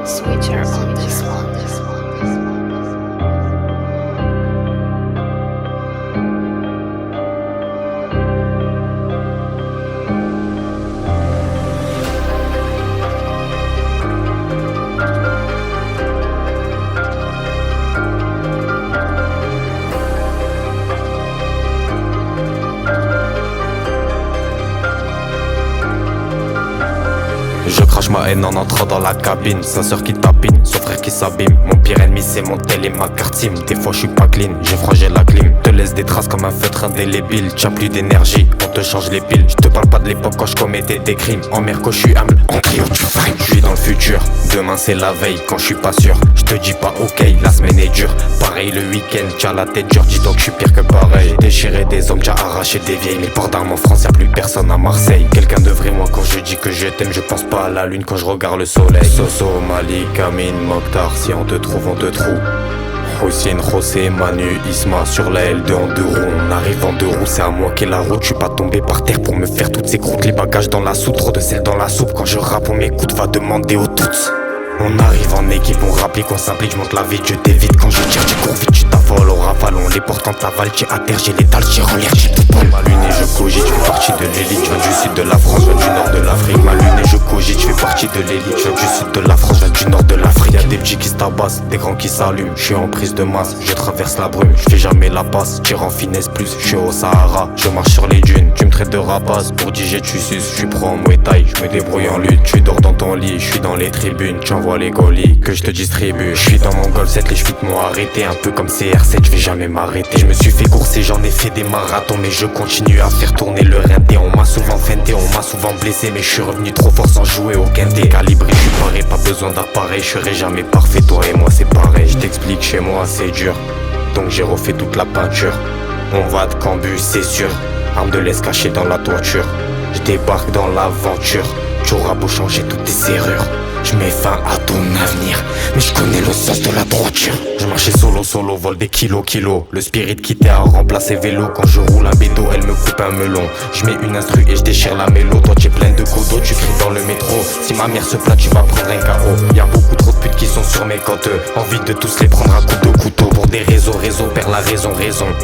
Switcher on this one. Je crache ma haine en entrant dans la cabine. Sa sœur qui tapine, son frère qui s'abîme. Mon pire ennemi c'est mon tel et ma carte SIM. Des fois je suis pas clean, j'ai frangé la clim. Te laisse des traces comme un feutre indélébile. T'as plus d'énergie, on te change les piles. Je te parle pas de l'époque quand je commettais des crimes. En Merco je suis humble, en trio tu frimes. Je suis dans le futur, demain c'est la veille quand je suis pas sûr. Je te dis pas ok, la semaine est dure. Pareil le week-end, t'as la tête dure. Dis donc je suis pire que pareil. J'ai déchiré des hommes, j'ai arraché des vieilles. Les ports d'armes en France, y'a plus personne à Marseille. Quelqu'un de vrai moi quand je dis que je t'aime. Je pense pas à la lune quand je regarde le soleil. Soso, Malik, Amin, Mokhtar. Si on te trouve, on te trouve. Hossein, José, Manu, Isma. Sur la L2 en 2 roues. On arrive en 2 roues, c'est à moi qui est la route. Je suis pas tombé par terre pour me faire toutes ces croûtes. Les bagages dans la soupe, trop de sel dans la soupe. Quand je rappe, on m'écoute, va demander aux toutes. On arrive en équipe, on rapplique, on s'implique, je monte la vie, je t'évite. Quand je tire, tu cours vite, tu t'affoles au rafale. On les porte quand t'avales, tu à terre, j'ai l'étal, tu en l'air, j'ai tout bon. Ma lune et je cogite, je fais partie de l'élite. Je viens du sud de la France, je viens du nord de l'Afrique. Ma lune et je cogite, je fais partie de l'élite. Je viens du sud de la France, je viens du nord de l'Afrique. Y'a des petits qui se tabassent, des grands qui s'allument. Je suis en prise de masse, je traverse la brume. Je fais jamais la passe, tire en finesse plus. Je suis au Sahara, je marche sur les dunes. Tu me traites de rapace, pour DJ tu suces. Je suis pro en Muay Thai, je me débrouille en lutte. Tu dors dans ton lit, je suis dans les tribunes. Tu envoies les colis que je te distribue. Je suis dans mon Golf 7, les cheveux m'ont arrêté. Un peu comme CR7, je vais jamais m'arrêter. Je me suis fait courser, j'en ai fait des marathons. Mais je continue à faire tourner le rinté. On m'a souvent feinté, on m'a souvent blessé. Mais je suis revenu trop fort sans jouer au quintet. Calibré, je suis paré, pas besoin d'appareil. Je serai jamais parfait, toi et moi c'est pareil. Je t'explique, chez moi c'est dur, donc j'ai refait toute la peinture. On va de Cambus, c'est sûr. Arme de laisse cachée dans la toiture. Je débarque dans l'aventure. Tu auras beau changer toutes tes serrures, je mets fin à ton avenir, mais je connais le sens de la droiture. Je marchais solo, vol des kilos. Le spirit quitté a remplacé vélo. Quand je roule un bédo, elle me coupe un melon. Je mets une instru et je déchire la mélo. Toi tu es plein de codos, tu cries dans le métro. Si ma mère se plaint, tu vas prendre un KO. Y'a beaucoup trop de putes qui sont sur mes côtes. Envie de tous les prendre à coups de couteau. Pour des réseaux, perd la raison.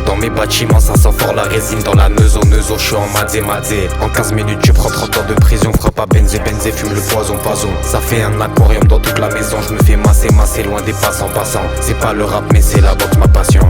Dans mes bâtiments, ça sent fort la résine. Dans la neuzo, je suis en madze. En 15 minutes, tu prends 30 ans de prison. Frappe à benzé, fume le poison. Ça fait un aquarium dans toute la maison. Je me fais masser loin des passants. C'est pas le rap mais c'est la boxe ma passion.